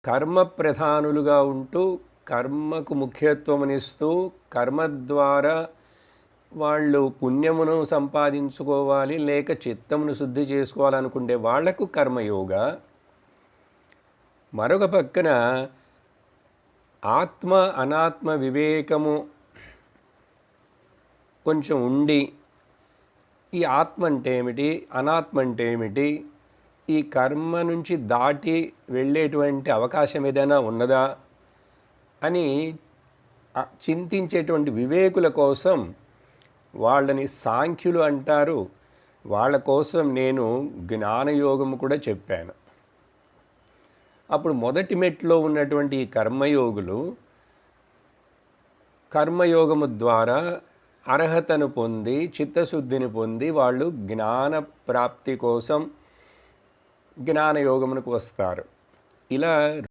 కర్మ ప్రధానులుగా ఉంటూ కర్మకు ముఖ్యత్వమునిస్తూ కర్మ ద్వారా వాళ్ళు పుణ్యమును సంపాదించుకోవాలి లేక చిత్తమును శుద్ధి చేసుకోవాలనుకుంటే వాళ్లకు కర్మయోగ. మరొక పక్కన ఆత్మ అనాత్మ వివేకము కొంచెం ఉండి ఈ ఆత్మ అంటే ఏమిటి, అనాత్మ అంటే ఏమిటి, ఈ కర్మ నుంచి దాటి వెళ్ళేటువంటి అవకాశం ఏదైనా ఉన్నదా అని చింతించేటువంటి వివేకుల కోసం వాళ్ళని సాంఖ్యులు అంటారు. వాళ్ళ కోసం నేను జ్ఞానయోగము కూడా చెప్పాను. అప్పుడు మొదటి మెట్లో ఉన్నటువంటి ఈ కర్మయోగులు కర్మయోగము ద్వారా అర్హతను పొంది చిత్తశుద్ధిని పొంది వాళ్ళు జ్ఞాన ప్రాప్తి కోసం జ్ఞానయోగమునకు వస్తారు. ఇలా